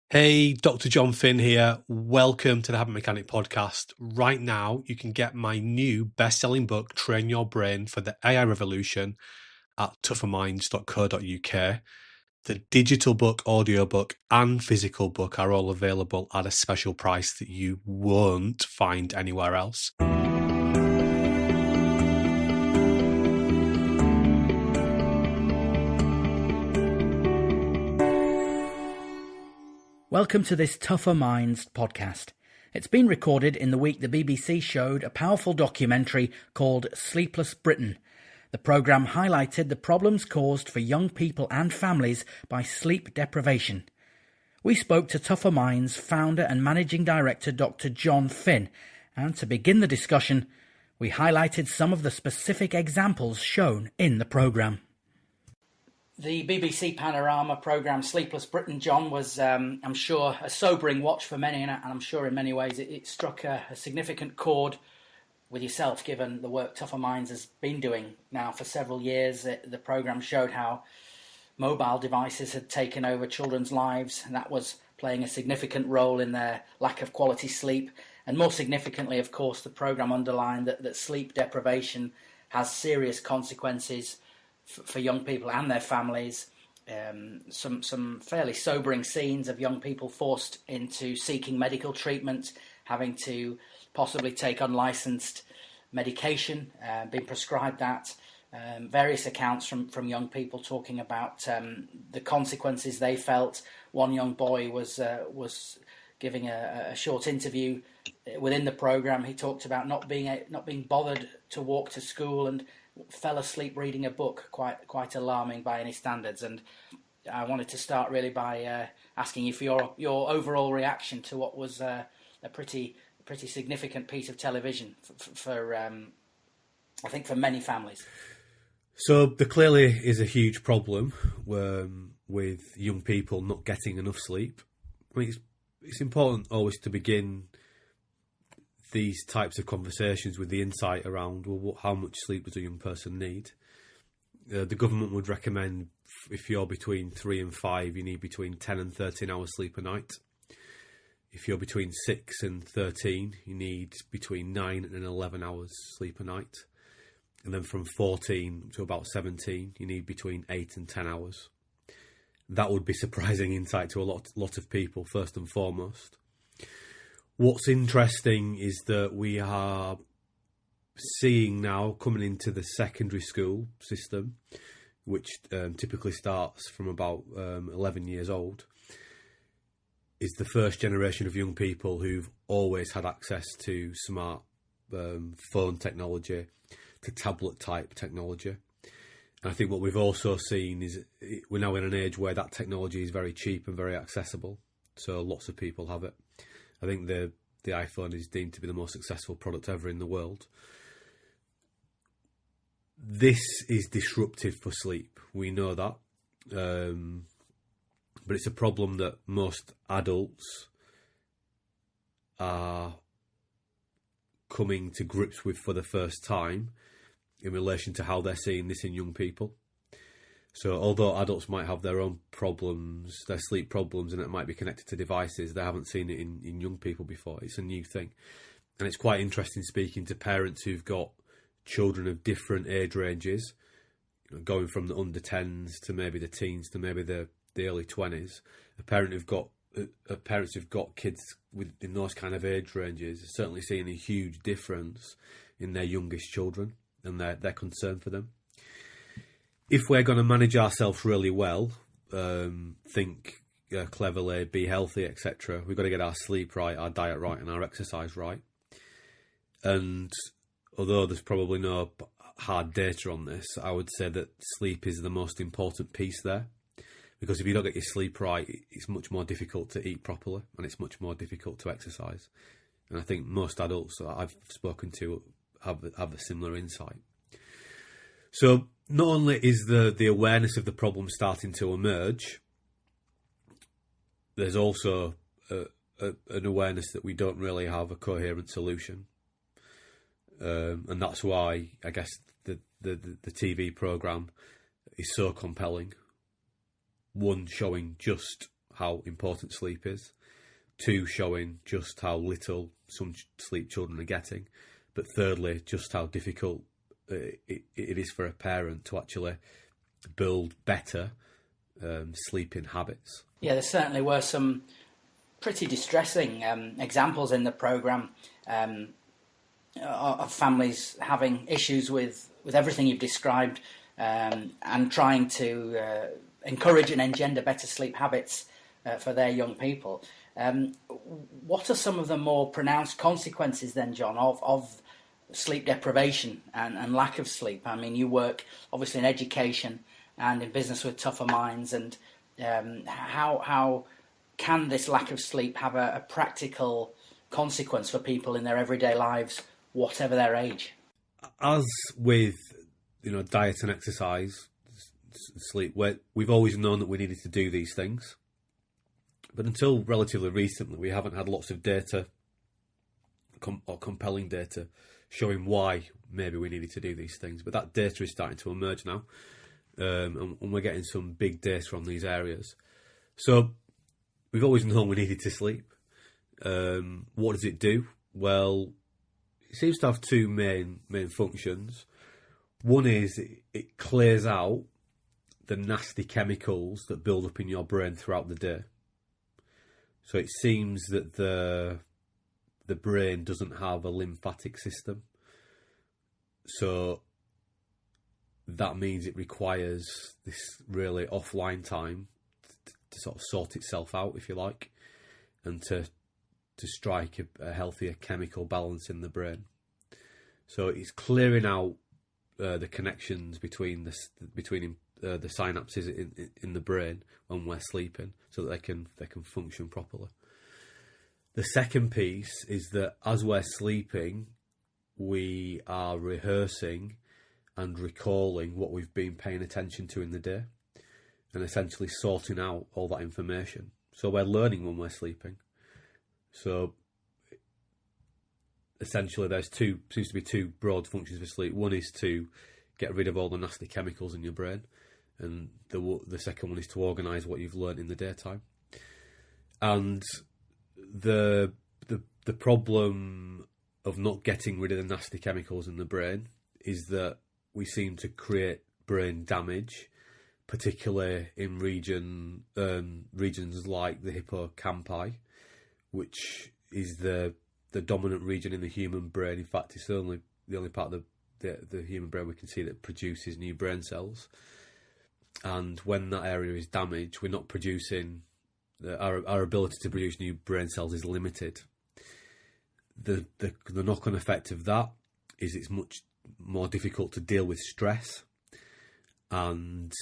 Hey, Dr. Jon Finn here. Welcome to the Habit Mechanic podcast. Right now, you can get my new best-selling book, Train Your Brain for the AI Revolution, at tougherminds.co.uk. The digital book, audiobook, and physical book are all available at a special price that you won't find anywhere else. Welcome to this Tougher Minds podcast. It's been recorded in the week the BBC showed a powerful documentary called Sleepless Britain. The programme highlighted the problems caused for young people and families by sleep deprivation. We spoke to Tougher Minds founder and managing director Dr. Jon Finn, and to begin the discussion, we highlighted some of the specific examples shown in the programme. The BBC Panorama programme Sleepless Britain, John, was, I'm sure, a sobering watch for many, and I'm sure in many ways it struck a significant chord with yourself, given the work Tougher Minds has been doing now for several years. The programme showed how mobile devices had taken over children's lives, and that was playing a significant role in their lack of quality sleep. And more significantly, of course, the programme underlined that sleep deprivation has serious consequences for young people and their families. Some fairly sobering scenes of young people forced into seeking medical treatment, having to possibly take unlicensed medication, being prescribed that. Various accounts from young people talking about the consequences they felt. One young boy was giving a short interview within the programme. He talked about not being bothered to walk to school and fell asleep reading a book, quite alarming by any standards. And I wanted to start really by asking you for your overall reaction to what was a pretty significant piece of television for I think for many families. So there clearly is a huge problem with young people not getting enough sleep. I mean, it's important always to begin these types of conversations with the insight around, well, how much sleep does a young person need? The government would recommend if you're between 3 and 5, you need between 10 and 13 hours sleep a night. If you're between 6 and 13, you need between 9 and 11 hours sleep a night. And then from 14 to about 17, you need between 8 and 10 hours. That would be surprising insight to a lot of people, first and foremost. What's interesting is that we are seeing now, coming into the secondary school system, which typically starts from about 11 years old, is the first generation of young people who've always had access to smart phone technology, to tablet-type technology. And I think what we've also seen is we're now in an age where that technology is very cheap and very accessible, so lots of people have it. I think the iPhone is deemed to be the most successful product ever in the world. This is disruptive for sleep. We know that. But it's a problem that most adults are coming to grips with for the first time in relation to how they're seeing this in young people. So although adults might have their own problems, their sleep problems, and it might be connected to devices, they haven't seen it in young people before. It's a new thing. And it's quite interesting speaking to parents who've got children of different age ranges, going from the under 10s to maybe the teens to maybe the early 20s. Parents who've got kids in those kind of age ranges are certainly seeing a huge difference in their youngest children and their concern for them. If we're going to manage ourselves really well, think cleverly, be healthy, etc., we've got to get our sleep right, our diet right, and our exercise right. And although there's probably no hard data on this, I would say that sleep is the most important piece there. Because if you don't get your sleep right, it's much more difficult to eat properly, and it's much more difficult to exercise. And I think most adults that I've spoken to have a similar insight. So not only is the awareness of the problem starting to emerge, there's also an awareness that we don't really have a coherent solution. And that's why I guess the TV programme is so compelling. One, showing just how important sleep is. 2, showing just how little some sleep children are getting. But thirdly, just how difficult it is for a parent to actually build better sleeping habits. Yeah, there certainly were some pretty distressing examples in the programme of families having issues with everything you've described, and trying to encourage and engender better sleep habits for their young people. What are some of the more pronounced consequences then, Jon, of sleep deprivation and lack of sleep? I mean, you work obviously in education and in business with tougher minds, and how can this lack of sleep have a practical consequence for people in their everyday lives, whatever their age? As with diet and exercise, sleep, we've always known that we needed to do these things, but until relatively recently, we haven't had lots of data or compelling data showing why maybe we needed to do these things. But that data is starting to emerge now, and we're getting some big data on these areas. So we've always known we needed to sleep. What does it do? Well, it seems to have 2 main functions. One is it clears out the nasty chemicals that build up in your brain throughout the day. So it seems that the brain doesn't have a lymphatic system. So that means it requires this really offline time to sort of sort itself out, if you like, and to strike a healthier chemical balance in the brain. So it's clearing out the connections between the synapses in the brain when we're sleeping, so that they can function properly. The second piece is that as we're sleeping, we are rehearsing and recalling what we've been paying attention to in the day, and essentially sorting out all that information. So we're learning when we're sleeping. So essentially seems to be 2 broad functions for sleep. One is to get rid of all the nasty chemicals in your brain, and the second one is to organise what you've learned in the daytime. And the problem of not getting rid of the nasty chemicals in the brain is that we seem to create brain damage, particularly in regions like the hippocampi, which is the dominant region in the human brain. In fact, it's the only part of the human brain we can see that produces new brain cells. And when that area is damaged, we're not producing. Our ability to produce new brain cells is limited. The knock-on effect of that is it's much more difficult to deal with stress, and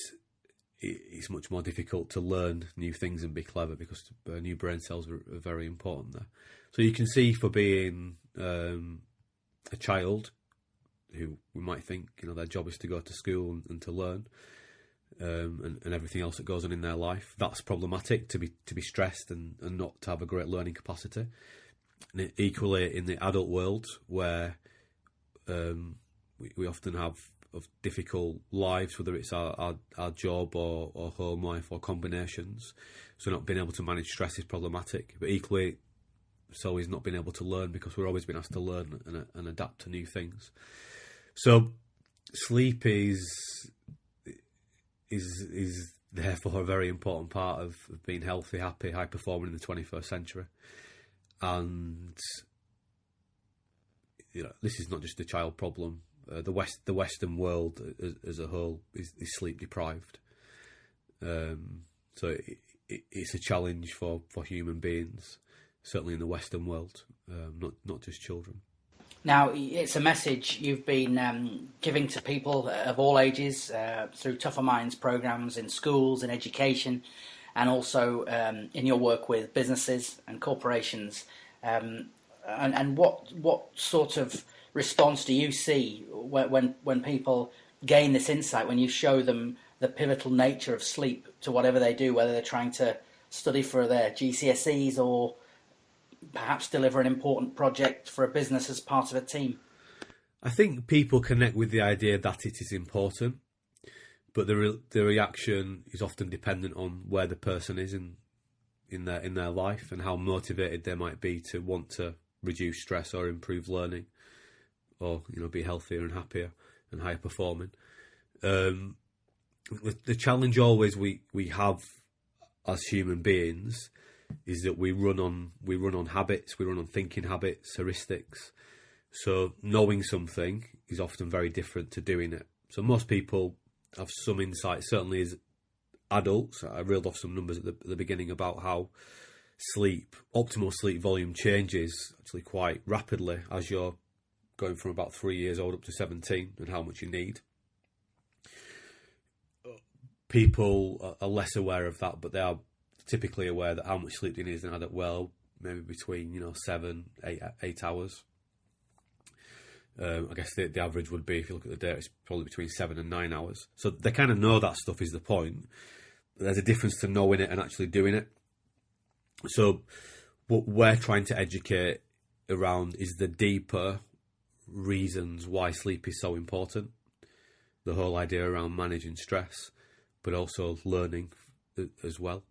it's much more difficult to learn new things and be clever, because new brain cells are very important there. So you can see, for being a child who we might think their job is to go to school and to learn, and everything else that goes on in their life, that's problematic, to be stressed and not to have a great learning capacity. And equally in the adult world, where we often have difficult lives, whether it's our job or home life or combinations, so not being able to manage stress is problematic. But equally so is not being able to learn, because we're always being asked to learn and adapt to new things. So sleep is therefore a very important part of being healthy, happy, high performing in the 21st century. And this is not just a child problem. The Western world as a whole is sleep deprived. So it's a challenge for human beings, certainly in the Western world, not just children. Now, it's a message you've been giving to people of all ages through Tougher Minds programmes in schools and education, and also in your work with businesses and corporations. And what sort of response do you see when people gain this insight, when you show them the pivotal nature of sleep to whatever they do, whether they're trying to study for their GCSEs or perhaps deliver an important project for a business as part of a team? I think people connect with the idea that it is important, but the reaction is often dependent on where the person is in in their life, and how motivated they might be to want to reduce stress or improve learning, or be healthier and happier and higher performing. The challenge always we have as human beings is that we run on habits, we run on thinking habits, heuristics. So knowing something is often very different to doing it. So most people have some insight, certainly as adults. I reeled off some numbers at the beginning about how optimal sleep volume changes actually quite rapidly as you're going from about 3 years old up to 17, and how much you need. People are less aware of that, but they are typically aware that how much sleep they need is an adult, well, maybe between 7, 8 hours. I guess the average would be, if you look at the data, it's probably between 7 and 9 hours. So they kind of know that stuff is the point. There's a difference to knowing it and actually doing it. So what we're trying to educate around is the deeper reasons why sleep is so important. The whole idea around managing stress, but also learning as well.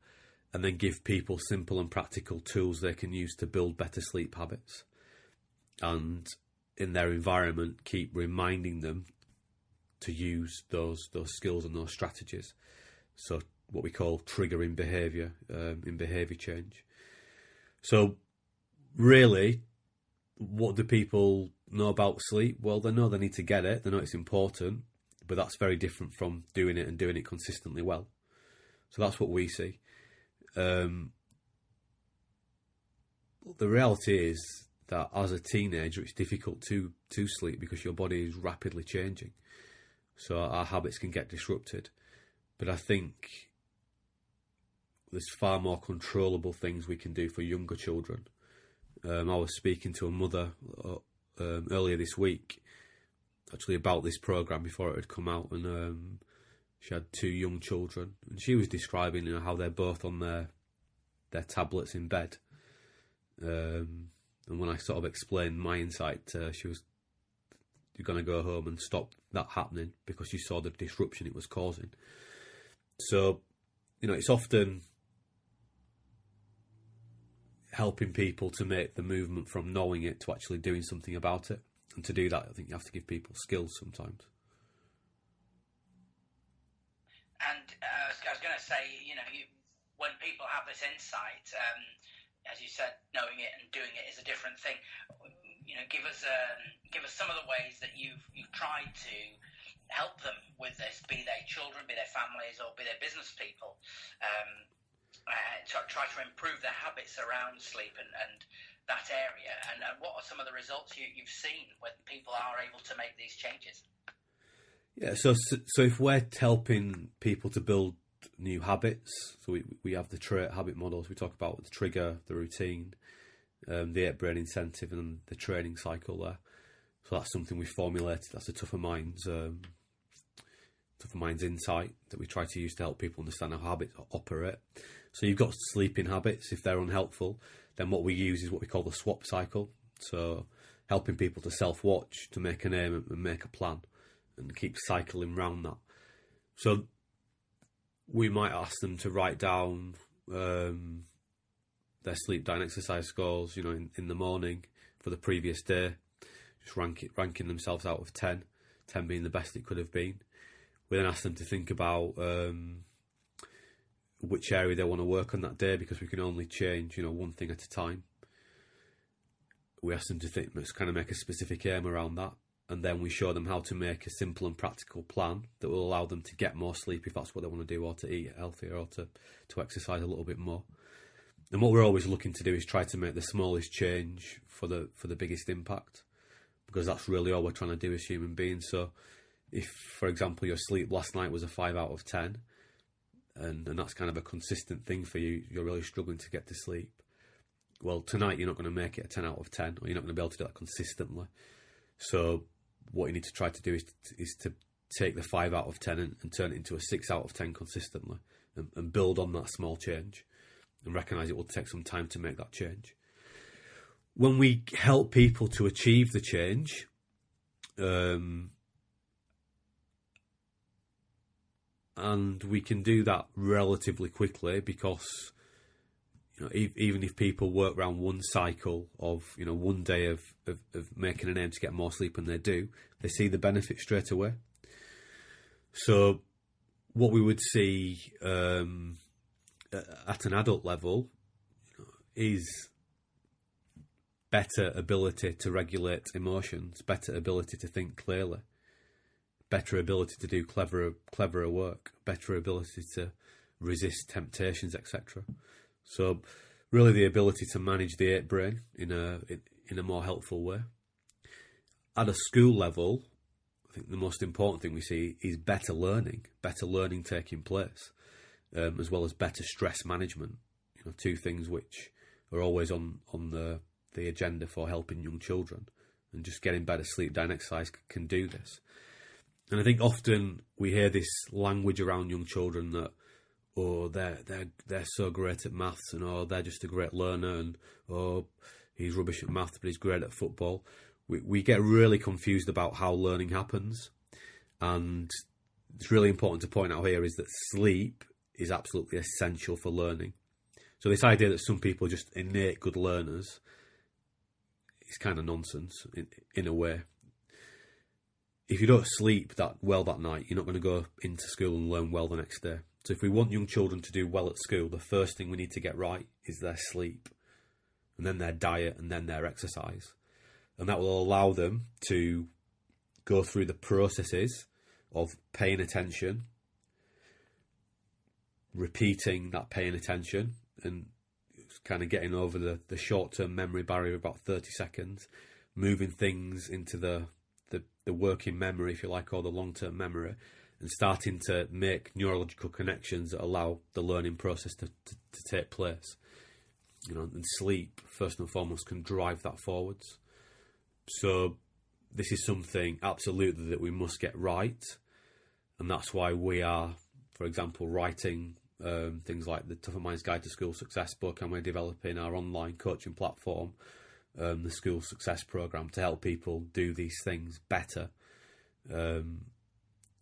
And then give people simple and practical tools they can use to build better sleep habits. And in their environment, keep reminding them to use those skills and those strategies. So what we call triggering behaviour in behaviour change. So really, what do people know about sleep? Well, they know they need to get it. They know it's important, but that's very different from doing it and doing it consistently well. So that's what we see. The reality is that as a teenager, it's difficult to sleep because your body is rapidly changing. So our habits can get disrupted. But I think there's far more controllable things we can do for younger children. I was speaking to a mother earlier this week, actually, about this programme before it had come out, and she had 2 young children, and she was describing how they're both on their tablets in bed. And when I sort of explained my insight, she was, "You're going to go home and stop that happening," because she saw the disruption it was causing. So, it's often helping people to make the movement from knowing it to actually doing something about it. And to do that, I think you have to give people skills sometimes. And I was going to say, when people have this insight, as you said, knowing it and doing it is a different thing. Give us some of the ways that you've tried to help them with this, be they children, be they families, or be they business people, try to improve their habits around sleep and that area. And what are some of the results you've seen when people are able to make these changes? Yeah, so if we're helping people to build new habits, so we have the trait habit models. We talk about the trigger, the routine, the 8-brain incentive, and the training cycle there. So that's something we formulated. That's a Tougher Minds insight that we try to use to help people understand how habits operate. So you've got sleeping habits. If they're unhelpful, then what we use is what we call the swap cycle. So helping people to self-watch, to make an aim and make a plan, and keep cycling round that. So we might ask them to write down their sleep, diet, and exercise scores, in the morning for the previous day, just ranking themselves out of 10, 10 being the best it could have been. We then ask them to think about which area they want to work on that day, because we can only change, one thing at a time. We ask them to think, let's kind of make a specific aim around that. And then we show them how to make a simple and practical plan that will allow them to get more sleep if that's what they want to do, or to eat healthier, or to exercise a little bit more. And what we're always looking to do is try to make the smallest change for the biggest impact, because that's really all we're trying to do as human beings. So if, for example, your sleep last night was a 5 out of 10, and that's kind of a consistent thing for you, you're really struggling to get to sleep, well, tonight you're not going to make it a 10 out of 10, or you're not going to be able to do that consistently. So what you need to try to do is to take the 5 out of 10 and turn it into a 6 out of 10 consistently, and build on that small change, and recognise it will take some time to make that change. When we help people to achieve the change, and we can do that relatively quickly, because even if people work around one cycle of, one day of making an aim to get more sleep than they do, they see the benefit straight away. So what we would see at an adult level is better ability to regulate emotions, better ability to think clearly, better ability to do cleverer work, better ability to resist temptations, etc. So really the ability to manage the ape brain in a more helpful way. At a school level, I think the most important thing we see is better learning taking place, as well as better stress management. Two things which are always on the agenda for helping young children, and just getting better sleep, diet and exercise can do this. And I think often we hear this language around young children that, they're so great at maths, and they're just a great learner, and he's rubbish at maths but he's great at football. We get really confused about how learning happens, and it's really important to point out here is that sleep is absolutely essential for learning. So this idea that some people are just innate good learners is kind of nonsense in a way. If you don't sleep that well that night, you're not going to go into school and learn well the next day. So if we want young children to do well at school, the first thing we need to get right is their sleep, and then their diet, and then their exercise. And that will allow them to go through the processes of paying attention, repeating that paying attention, and kind of getting over the short-term memory barrier of about 30 seconds, moving things into the working memory, if you like, or the long-term memory, and starting to make neurological connections that allow the learning process to take place. And sleep, first and foremost, can drive that forwards. So this is something absolutely that we must get right, and that's why we are, for example, writing things like the Tougher Minds Guide to School Success book, and we're developing our online coaching platform, the School Success Programme, to help people do these things better, and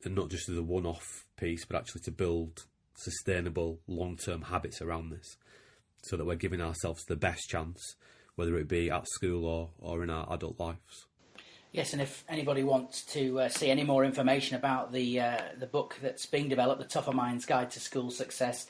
not just as a one-off piece, but actually to build sustainable long-term habits around this, so that we're giving ourselves the best chance, whether it be at school or in our adult lives. Yes, and if anybody wants to see any more information about the book that's being developed, the Tougher Minds Guide to School Success,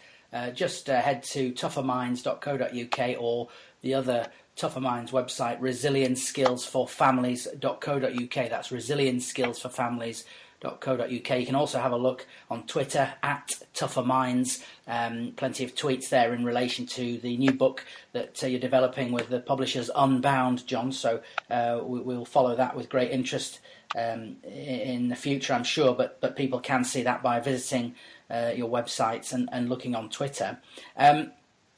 just head to tougherminds.co.uk, or the other Tougher Minds website, resilienskillsforfamilies.co.uk. That's resilienskillsforfamilies.co.uk. You can also have a look on Twitter at Tougher Minds. Plenty of tweets there in relation to the new book that you're developing with the publishers Unbound, John. So we'll follow that with great interest in the future, I'm sure. But people can see that by visiting your websites and looking on Twitter.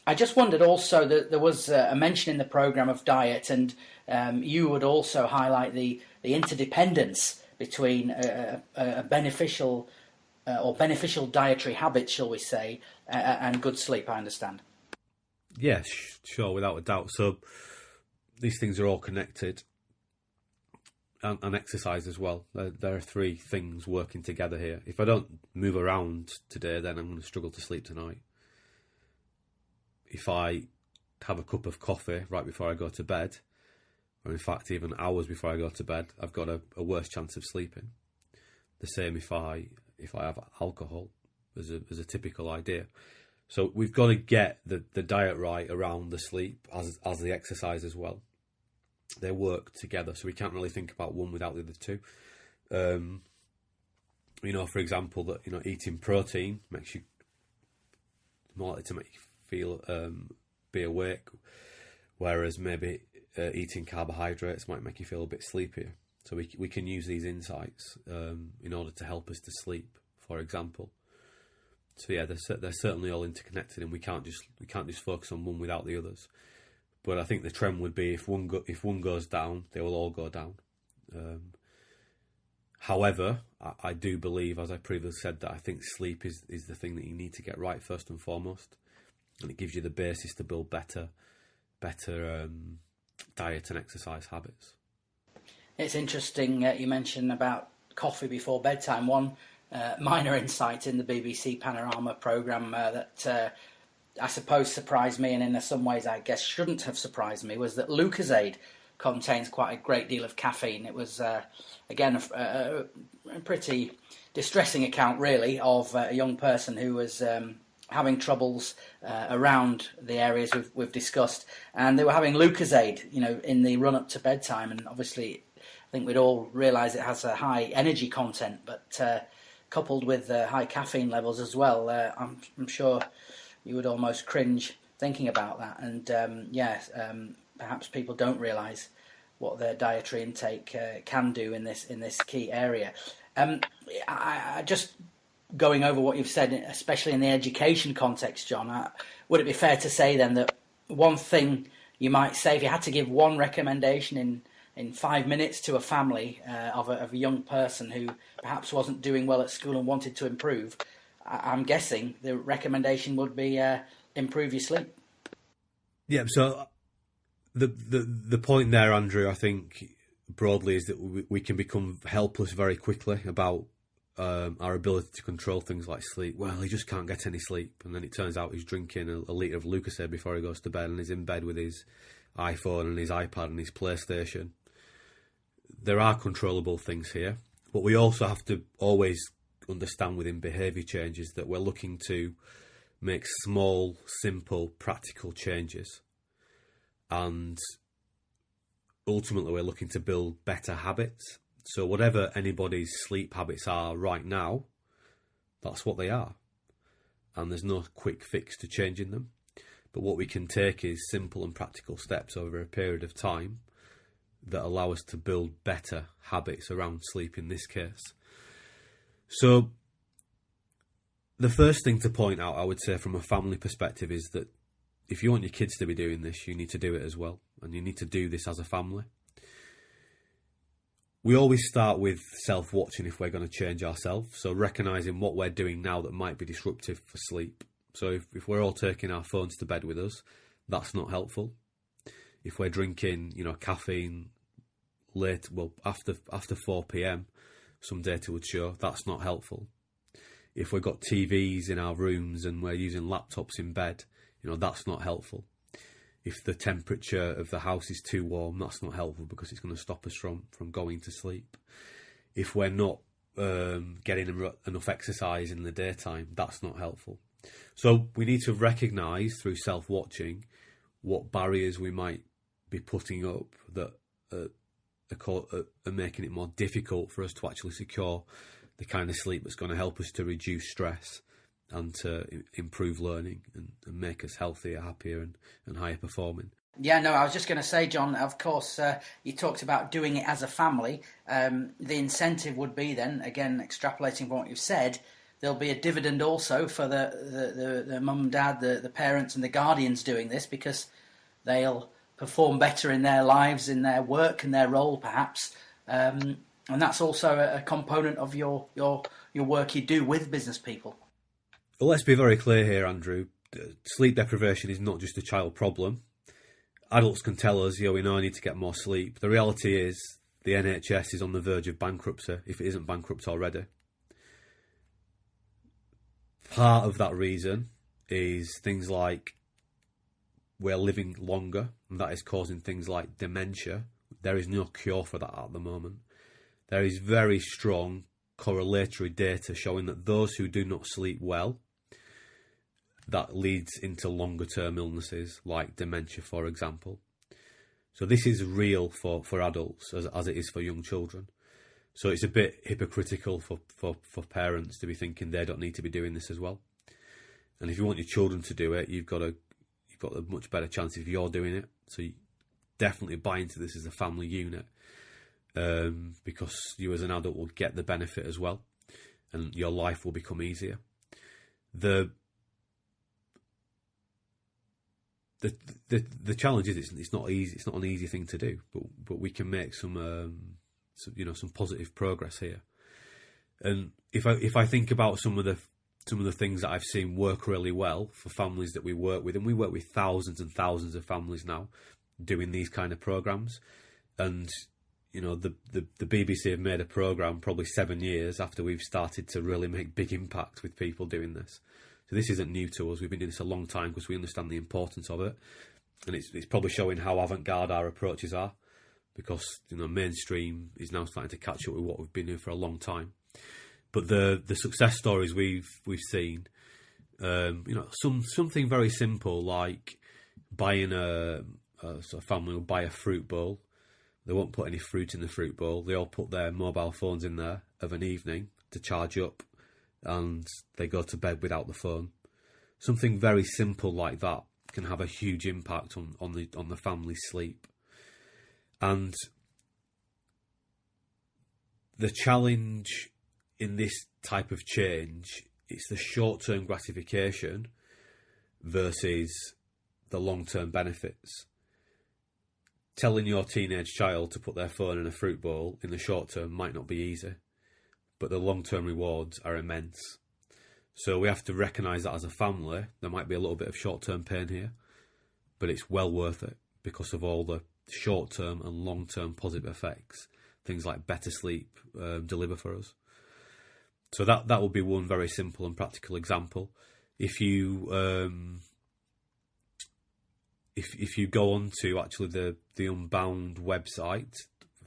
I just wondered also that there was a mention in the programme of diet, and you would also highlight the interdependence between a beneficial or beneficial dietary habits, shall we say, and good sleep, I understand. Yes, sure, without a doubt. So these things are all connected, and exercise as well. There are three things working together here. If I don't move around today, then I'm going to struggle to sleep tonight. If I have a cup of coffee right before I go to bed, or in fact even hours before I go to bed, I've got a worse chance of sleeping. The same if I have alcohol, as a typical idea. So we've got to get the diet right around the sleep as the exercise as well. They work together, so we can't really think about one without the other two. For example, that eating protein makes you more likely to make you feel be awake, whereas maybe eating carbohydrates might make you feel a bit sleepier. So we can use these insights in order to help us to sleep, for example. So yeah, they're certainly all interconnected, and we can't just focus on one without the others. But I think the trend would be if one goes down, they will all go down. However, I do believe, as I previously said, that I think sleep is the thing that you need to get right first and foremost, and it gives you the basis to build better diet and exercise habits. It's interesting you mentioned about coffee before bedtime. One minor insight in the BBC Panorama programme that I suppose surprised me, and in some ways I guess shouldn't have surprised me, was that Lucozade contains quite a great deal of caffeine. It was, again, a pretty distressing account, really, of a young person who was having troubles around the areas we've discussed, and they were having Lucozade, in the run-up to bedtime, and obviously I think we'd all realise it has a high energy content, but coupled with high caffeine levels as well, I'm sure you would almost cringe thinking about that. And perhaps people don't realise what their dietary intake can do in this key area. I just going over what you've said, especially in the education context, John. Would it be fair to say then that one thing you might say, if you had to give one recommendation in 5 minutes to a family of a young person who perhaps wasn't doing well at school and wanted to improve, I'm guessing the recommendation would be improve your sleep. Yeah, so the point there, Andrew, I think broadly is that we can become helpless very quickly about our ability to control things like sleep. Well, he just can't get any sleep, and then it turns out he's drinking a litre of Lucozade before he goes to bed, and he's in bed with his iPhone and his iPad and his PlayStation. There are controllable things here, but we also have to always understand within behaviour changes that we're looking to make small, simple, practical changes, and ultimately we're looking to build better habits. So whatever anybody's sleep habits are right now, that's what they are, and there's no quick fix to changing them. But what we can take is simple and practical steps over a period of time that allow us to build better habits around sleep in this case. So the first thing to point out, I would say, from a family perspective, is that if you want your kids to be doing this, you need to do it as well, and you need to do this as a family. We always start with self-watching if we're going to change ourselves, so recognising what we're doing now that might be disruptive for sleep. So if we're all taking our phones to bed with us, that's not helpful. If we're drinking, caffeine after 4 p.m, some data would show that's not helpful. If we've got TVs in our rooms and we're using laptops in bed, that's not helpful. If the temperature of the house is too warm, that's not helpful because it's going to stop us from going to sleep. If we're not getting enough exercise in the daytime, that's not helpful. So we need to recognise through self-watching what barriers we might be putting up that are making it more difficult for us to actually secure the kind of sleep that's going to help us to reduce stress and to improve learning and make us healthier, happier and higher performing. Yeah, no, I was just going to say, John, of course, you talked about doing it as a family. The incentive would be then, again, extrapolating from what you've said, there'll be a dividend also for the mum and dad, the parents and the guardians doing this, because they'll perform better in their lives, in their work and their role, perhaps. And that's also a component of your work you do with business people. Well, let's be very clear here, Andrew. Sleep deprivation is not just a child problem. Adults can tell us, we know I need to get more sleep. The reality is the NHS is on the verge of bankruptcy, if it isn't bankrupt already. Part of that reason is things like we're living longer, and that is causing things like dementia. There is no cure for that at the moment. There is very strong correlatory data showing that those who do not sleep well, that leads into longer term illnesses like dementia, for example. So this is real for adults as it is for young children. So it's a bit hypocritical for parents to be thinking they don't need to be doing this as well. And if you want your children to do it, you've got a much better chance if you're doing it. So you definitely buy into this as a family unit, because you as an adult will get the benefit as well, and your life will become easier. The challenge is it's not easy. It's not an easy thing to do, but we can make some positive progress here. And if I think about some of the things that I've seen work really well for families that we work with, and we work with thousands and thousands of families now doing these kind of programs, and the BBC have made a program probably 7 years after we've started to really make big impact with people doing this. So this isn't new to us. We've been doing this a long time because we understand the importance of it. And it's probably showing how avant-garde our approaches are, because mainstream is now starting to catch up with what we've been doing for a long time. But the success stories we've seen, something very simple like buying a sort of family will buy a fruit bowl. They won't put any fruit in the fruit bowl. They all put their mobile phones in there of an evening to charge up, and they go to bed without the phone. Something very simple like that can have a huge impact on the family's sleep. And the challenge in this type of change, it's the short-term gratification versus the long-term benefits. Telling your teenage child to put their phone in a fruit bowl in the short term might not be easy, but the long-term rewards are immense. So we have to recognise that as a family, there might be a little bit of short-term pain here, but it's well worth it because of all the short-term and long-term positive effects things like better sleep deliver for us. So that would be one very simple and practical example. If you if you go on to actually the Unbound website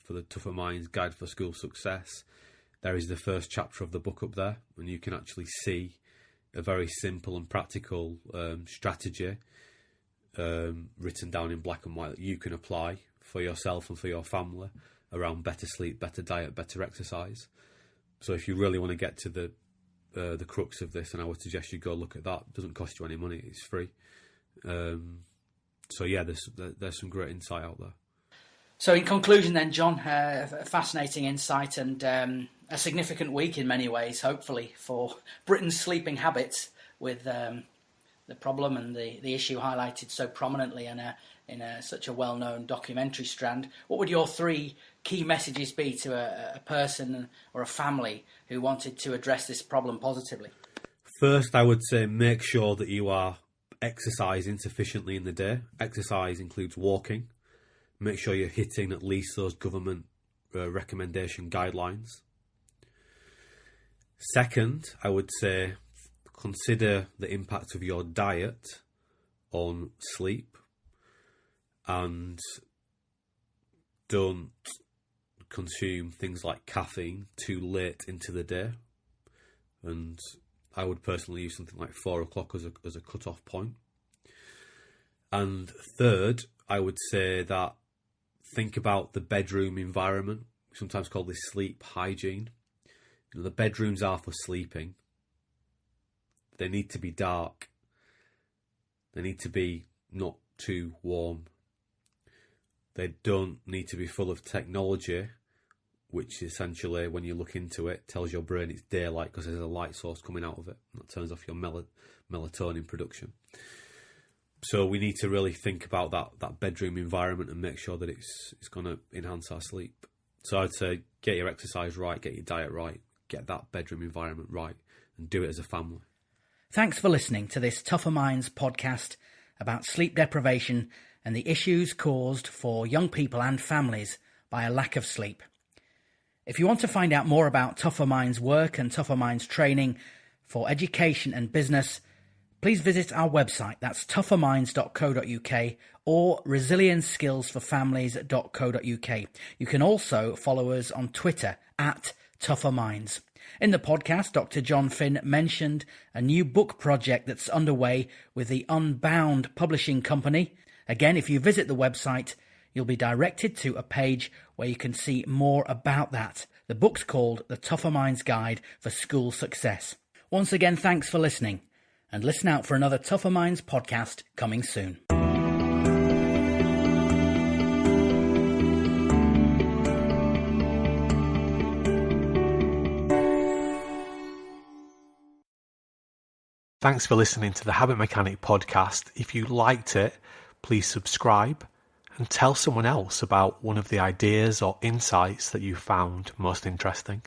for the Tougher Minds Guide for School Success, there is the first chapter of the book up there, and you can actually see a very simple and practical strategy written down in black and white that you can apply for yourself and for your family around better sleep, better diet, better exercise. So if you really want to get to the crux of this, and I would suggest you go look at that. It doesn't cost you any money; it's free. So yeah, there's some great insight out there. So in conclusion then, Jon, a fascinating insight and a significant week in many ways, hopefully, for Britain's sleeping habits, with the problem and the issue highlighted so prominently in such a well-known documentary strand. What would your 3 key messages be to a person or a family who wanted to address this problem positively? First, I would say make sure that you are exercising sufficiently in the day. Exercise includes walking. Make sure you're hitting at least those government recommendation guidelines. Second, I would say consider the impact of your diet on sleep, and don't consume things like caffeine too late into the day. And I would personally use something like 4 o'clock as a cut-off point. And third, I would say that think about the bedroom environment. We sometimes call this sleep hygiene. The bedrooms are for sleeping. They need to be dark. They need to be not too warm. They don't need to be full of technology, which essentially, when you look into it, tells your brain it's daylight because there's a light source coming out of it. That turns off your melatonin production. So we need to really think about that bedroom environment and make sure that it's going to enhance our sleep. So I'd say get your exercise right, get your diet right, get that bedroom environment right, and do it as a family. Thanks for listening to this Tougher Minds podcast about sleep deprivation and the issues caused for young people and families by a lack of sleep. If you want to find out more about Tougher Minds work and Tougher Minds training for education and business, please visit our website. That's tougherminds.co.uk or resilienskillsforfamilies.co.uk. You can also follow us on Twitter at Tougher Minds. In the podcast, Dr. Jon Finn mentioned a new book project that's underway with the Unbound Publishing Company. Again, if you visit the website, you'll be directed to a page where you can see more about that. The book's called The Tougher Minds Guide for School Success. Once again, thanks for listening, and listen out for another Tougher Minds podcast coming soon. Thanks for listening to the Habit Mechanic podcast. If you liked it, please subscribe and tell someone else about one of the ideas or insights that you found most interesting.